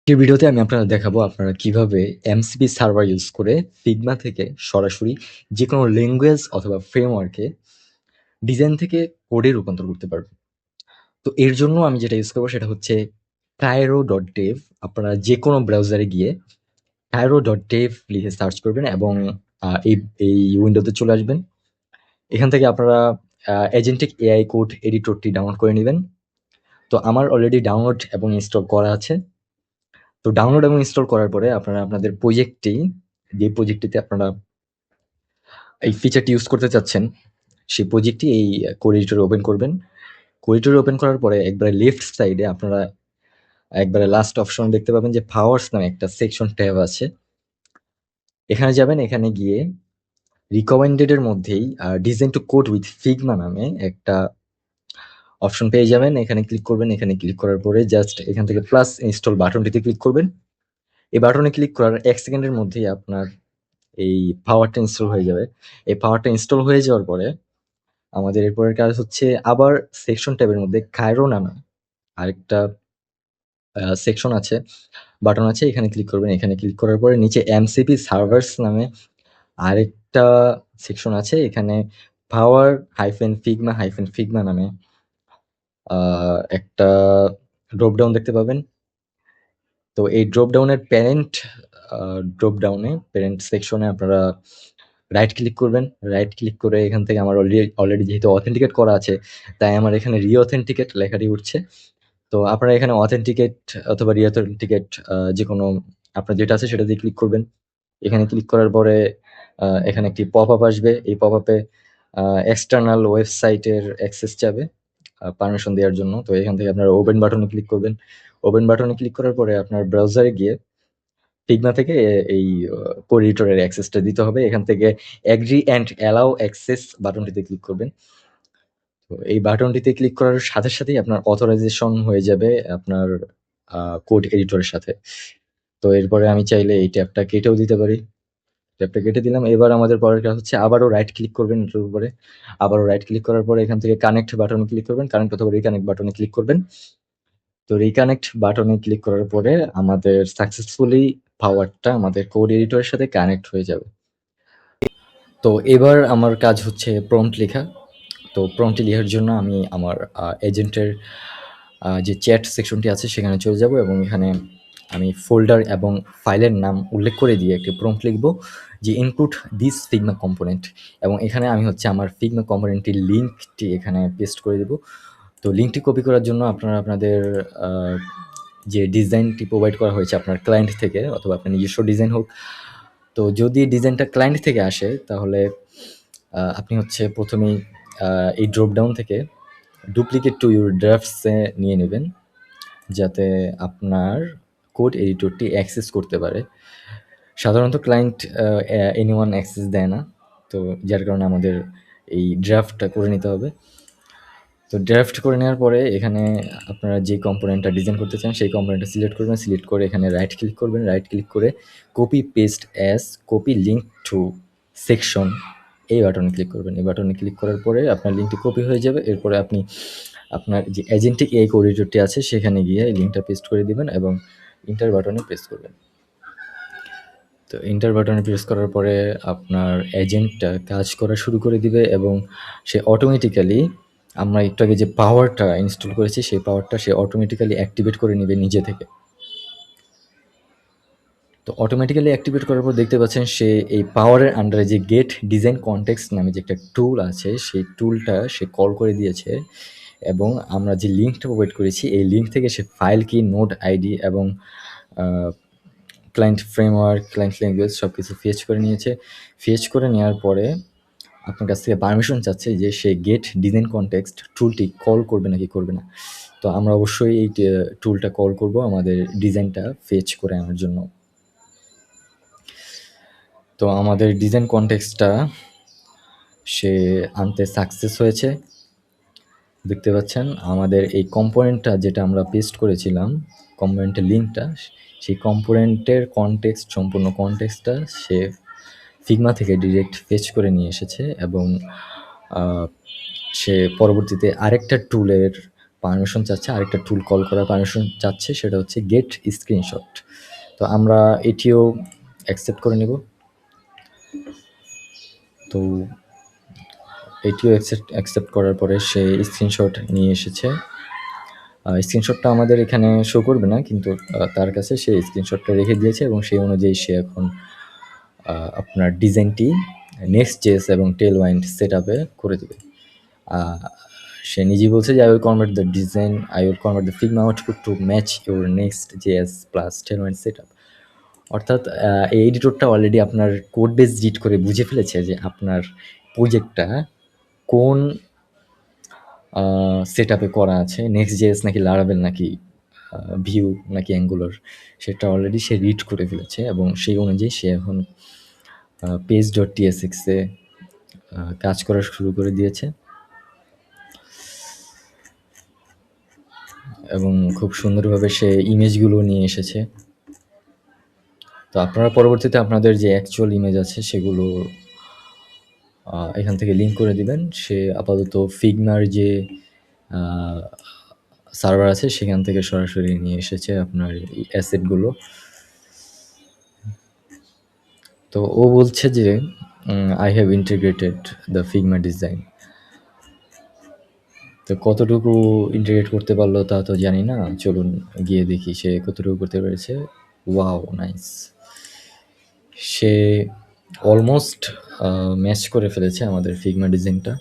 এই ভিডিওতে আমি আপনাদের দেখাবো আপনারা কিভাবে এমসিপি সার্ভার ইউজ করে ফিগমা থেকে সরাসরি যে কোনো ল্যাঙ্গুয়েজ অথবা ফ্রেমওয়ার্কে ডিজাইন থেকে কোডে রূপান্তর করতে পারবেন। তো এর জন্য আমি যেটা ইউজ করবো সেটা হচ্ছে cairo.dev। আপনারা যে কোনো ব্রাউজারে গিয়ে cairo.dev লিখে সার্চ করবেন এবং এই এই উইন্ডোতে চলে আসবেন। এখান থেকে আপনারা এজেন্টিক এআই কোড এডিটরটি ডাউনলোড করে নেবেন। তো আমার অলরেডি ডাউনলোড এবং ইনস্টল করা আছে। তো ডাউনলোড এবং ইনস্টল করার পরে আপনারা আপনাদের যে প্রজেক্টটিতে আপনারা এই ফিচারটি ইউজ করতে চাচ্ছেন, সেই প্রজেক্টটি এই কোড এডিটরে ওপেন করবেন। কোড এডিটরে ওপেন করার পরে একবারে লেফট সাইডে আপনারা একবারে লাস্ট অপশন দেখতে পাবেন যে পাওয়ারস নামে একটা সেকশন ট্যাব আছে। এখানে যাবেন, এখানে গিয়ে রিকমেন্ডেড এর মধ্যেই design to code with Figma নামে একটা অপশন পেয়ে যাবেন। এখানে ক্লিক করবেন। এখানে ক্লিক করার পরে জাস্ট এখান থেকে প্লাস ইনস্টল বাটনটিতে ক্লিক করবেন। এই বাটনে ক্লিক করার 1 সেকেন্ডের মধ্যেই আপনার এই পাওয়ারটা ইনস্টল হয়ে যাবে। এই পাওয়ারটা ইনস্টল হয়ে যাওয়ার পরে আমাদের এরপরের কাজ হচ্ছে আবার সেকশন ট্যাবের মধ্যে কায়রো নামে আরেকটা সেকশন আছে, বাটন আছে। এখানে ক্লিক করবেন। এখানে ক্লিক করার পরে নিচে এমসিপি সার্ভার্স নামে আরেকটা সেকশন আছে। এখানে পাওয়ার ফিগমা নামে একটা ড্রপ ডাউন দেখতে পাবেন। তো এই ড্রপ ডাউনের প্যারেন্ট সেকশনে আপনারা রাইট ক্লিক করবেন। রাইট ক্লিক করে এখান থেকে আমার অলরেডি যেহেতু অথেন্টিকেট করা আছে, তাই আমার এখানে রিঅথেন্টিকেট লেখাটি উঠছে। তো আপনারা এখানে অথেন্টিকেট অথবা রিঅথেন্টিকেট যে কোনো আপনার যেটা আছে সেটা দিয়ে ক্লিক করবেন। এখানে ক্লিক করার পরে এখানে একটি পপ আপ আসবে। এই পপ আপে এক্সটার্নাল ওয়েবসাইটের অ্যাক্সেস চাবে পারমিশন দেওয়ার জন্য। তো এখান থেকে আপনারা ওপেন বাটনে ক্লিক করবেন। ওপেন বাটনে ক্লিক করার পরে আপনার ব্রাউজারে গিয়ে ফিগমা থেকে এই কোড এডিটরের অ্যাক্সেসটা দিতে হবে। এখান থেকে এগ্রি অ্যান্ড অ্যালাউ অ্যাক্সেস বাটনটিতে ক্লিক করবেন। তো এই বাটনটিতে ক্লিক করার সাথে সাথেই আপনার অথরাইজেশন হয়ে যাবে আপনার কোড এডিটরের সাথে। তো এরপরে আমি চাইলে এই ট্যাবটা কেটেও দিতে পারি। ট্যাবটা কেটে দিলাম। এবার আমাদের পরের কাজ হচ্ছে আবারও রাইট ক্লিক করবেন এটার উপরে। আবারও রাইট ক্লিক করার পরে এখান থেকে কানেক্ট বাটনে ক্লিক করবেন। কানেক্ট অথবা রিকানেক্ট বাটনে ক্লিক করবেন। তো রিকানেক্ট বাটনে ক্লিক করার পরে আমাদের সাকসেসফুলি পাওয়ারটা আমাদের কোড এডিটরের সাথে কানেক্ট হয়ে যাবে। তো এবার আমার কাজ হচ্ছে প্রম্পট লেখা। তো প্রম্পটটি লেখার জন্য আমি আমার এজেন্টের যে চ্যাট সেকশনটি আছে সেখানে চলে যাব এবং এখানে আমি ফোল্ডার এবং ফাইলের নাম উল্লেখ করে দিয়ে একটি প্রম্পট লিখব যে ইনক্লুড দিস ফিগমা কম্পোনেন্ট, এবং এখানে আমি হচ্ছে আমার ফিগমা কম্পোনেন্টটির লিঙ্কটি এখানে পেস্ট করে দেব। তো লিঙ্কটি কপি করার জন্য আপনারা আপনাদের যে ডিজাইনটি প্রোভাইড করা হয়েছে আপনার ক্লায়েন্ট থেকে অথবা আপনার নিজস্ব ডিজাইন হোক, তো যদি ডিজাইনটা ক্লায়েন্ট থেকে আসে তাহলে আপনি হচ্ছে প্রথমেই এই ড্রপ ডাউন থেকে ডুপ্লিকেট টু ইউর ড্রাফটসে নিয়ে নেবেন, যাতে আপনার কোড এডিটরটি অ্যাক্সেস করতে পারে। সাধারণত ক্লায়েন্ট এনিওয়ান অ্যাক্সেস দেয় না, তো যার কারণে আমাদের এই ড্রাফটটা করে নিতে হবে। তো ড্রাফট করে নেওয়ার পরে এখানে আপনারা যে কম্পোনেন্টটা ডিজাইন করতে চান সেই কম্পোনেন্টটা সিলেক্ট করবেন। সিলেক্ট করে এখানে রাইট ক্লিক করবেন। রাইট ক্লিক করে copy paste as copy link to section এই বাটনে ক্লিক করবেন। এই বাটনে ক্লিক করার পরে আপনার লিঙ্কটি কপি হয়ে যাবে। এরপরে আপনি আপনার যে এজেন্টিক এই কোড এডিটরটি আছে সেখানে গিয়ে এই লিঙ্কটা পেস্ট করে দিবেন এবং ইন্টার বাটনে প্রেস করবেন। তো ইন্টার বাটনে প্রেস করার পরে আপনার এজেন্টটা কাজ করা শুরু করে দিবে এবং সে অটোমেটিক্যালি আমরা একটু আগে যে পাওয়ারটা ইনস্টল করেছি সেই পাওয়ারটা সে অটোমেটিক্যালি অ্যাক্টিভেট করে নেবে নিজে থেকে। তো অটোমেটিক্যালি অ্যাক্টিভেট করার পর দেখতে পাচ্ছেন সে এই পাওয়ারের আন্ডারে যে গেট ডিজাইন কনটেক্সট নামে যে একটা টুল আছে সেই টুলটা সে কল করে দিয়েছে এবং আমরা যে লিঙ্কটা প্রোভাইড করেছি এই লিঙ্ক থেকে সে ফাইল কি, নোড আইডি এবং ক্লায়েন্ট ফ্রেমওয়ার্ক, ক্লায়েন্ট ল্যাঙ্গুয়েজ সব কিছু ফেচ করে নিয়েছে। ফেচ করে নেওয়ার পরে আপনার কাছ থেকে পারমিশন চাচ্ছে যে সে গেট ডিজাইন কনটেক্সট টুলটি কল করবে নাকি করবে না। তো আমরা অবশ্যই এই টুলটা কল করব আমাদের ডিজাইনটা ফেচ করে আনার জন্য। তো আমাদের ডিজাইন কনটেক্সটটা সে আনতে সাকসেস হয়েছে। দেখতে পাচ্ছেন আমাদের এই কম্পোনেন্টটা যেটা আমরা পেস্ট করেছিলাম, কম্পোনেন্টের লিঙ্কটা, সেই কম্পোনেন্টের সম্পূর্ণ কনটেক্সটটা সে ফিগমা থেকে ডিরেক্ট ফেচ করে নিয়ে এসেছে এবং সে পরবর্তীতে আরেকটা টুলের পারমিশন চাচ্ছে, আরেকটা টুল কল করার পারমিশন চাচ্ছে, সেটা হচ্ছে গেট স্ক্রিনশট। তো আমরা এটিও অ্যাকসেপ্ট করে নেব। তো এটিও অ্যাকসেপ্ট করার পরে সে স্ক্রিনশট নিয়ে এসেছে। স্ক্রিনশটটা আমাদের এখানে শো করবে না, কিন্তু তার কাছে সে স্ক্রিনশটটা রেখে দিয়েছে এবং সেই অনুযায়ী সে এখন আপনার ডিজাইনটি Next.js এবং Tailwind সেটআপে করে দেবে। সে নিজেই বলছে যে I will convert the Figma output to match your Next.js plus Tailwind setup। অর্থাৎ এই এডিটরটা অলরেডি আপনার কোড বেস রিড করে বুঝে ফেলেছে যে আপনার প্রজেক্টটা কোন সেটআপে করা আছে, Next.js নাকি Laravel নাকি Vue নাকি Angular, সেটা অলরেডি সে রিড করে ফেলেছে এবং সেই অনুযায়ী সে এখন page.tsx এ কাজ করা শুরু করে দিয়েছে এবং খুব সুন্দরভাবে সে ইমেজগুলো নিয়ে এসেছে। তো আপনারা পরবর্তীতে আপনাদের যে অ্যাকচুয়াল ইমেজ আছে সেগুলো এখান থেকে লিঙ্ক করে দিবেন। সে আপাতত ফিগমার যে সার্ভার আছে সেখান থেকে সরাসরি নিয়ে এসেছে আপনার অ্যাসেটগুলো। তো ও বলছে যে I have integrated the Figma design। তো কতটুকু ইন্টিগ্রেট করতে পারলো তা তো জানি না, চলুন গিয়ে দেখি সে কতটুকু করতে পেরেছে। Wow, nice! সে অলমোস্ট ম্যাচ করে ফেলেছে আমাদের ফিগমা ডিজাইনটা।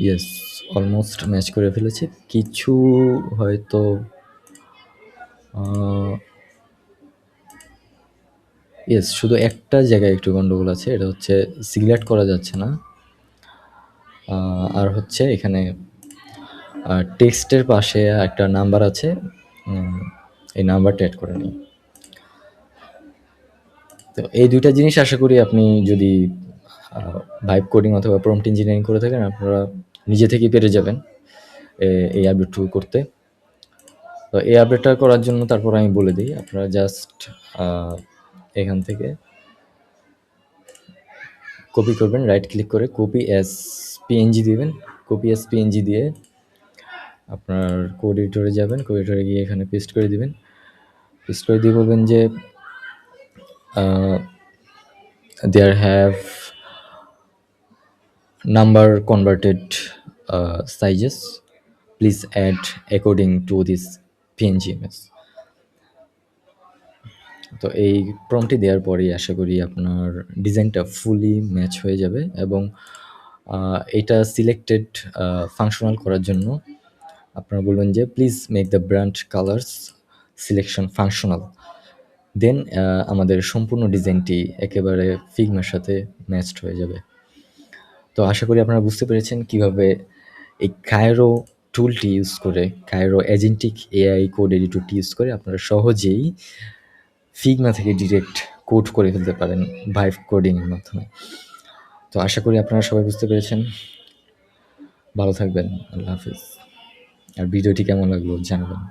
ইয়েস, অলমোস্ট ম্যাচ করে ফেলেছে। কিছু হয়তো ইয়েস, শুধু একটা জায়গায় একটু গন্ডগোল আছে, এটা হচ্ছে সিলেক্ট করা যাচ্ছে না। আর হচ্ছে এখানে টেক্সটের পাশে একটা নাম্বার আছে, এই নাম্বারটা অ্যাড করে নিই। তো এই দুইটা জিনিস আশা করি আপনি যদি ভাইব কোডিং অথবা প্রম্পট ইঞ্জিনিয়ারিং করে থাকেন আপনারা নিজে থেকেই পেরে যাবেন এই আপডেট করতে। তো এই আপডেটটা করার জন্য তারপর আমি বলে দিই, আপনারা জাস্ট এখান থেকে কপি করবেন, রাইট ক্লিক করে কপি অ্যাজ পিএনজি দিবেন। কপি অ্যাজ পিএনজি দিয়ে আপনার কোড এডিটরে যাবেন, কোড এডিটরে গিয়ে এখানে পেস্ট করে দিবেন। পেস্ট করে দিয়ে বলবেন যে there have number converted sizes, please add according to this PNG image। তো এই প্রম্পটটি দেওয়ার পরেই আশা করি আপনার ডিজাইনটা ফুলি ম্যাচ হয়ে যাবে এবং এটা সিলেক্টেড ফাংশনাল করার জন্য আপনারা বলবেন যে please make the brand colours selection functional. Then আমাদের সম্পূর্ণ ডিজাইনটি একেবারে ফিগমার সাথে ম্যাচড হয়ে যাবে। তো আশা করি আপনারা বুঝতে পেরেছেন কিভাবে এই কায়রো টুলটি ইউজ করে, কায়রো এজেন্টিক এআই কোড এডিটরটি ইউজ করে আপনারা সহজেই ফিগমা থেকে ডিরেক্ট কোড করে ফেলতে পারেন ভাইব কোডিংয়ের মাধ্যমে। তো আশা করি আপনারা সবাই বুঝতে পেরেছেন। ভালো থাকবেন, আল্লাহ হাফিজ। আর ভিডিওটি কেমন লাগলো জানাবেন।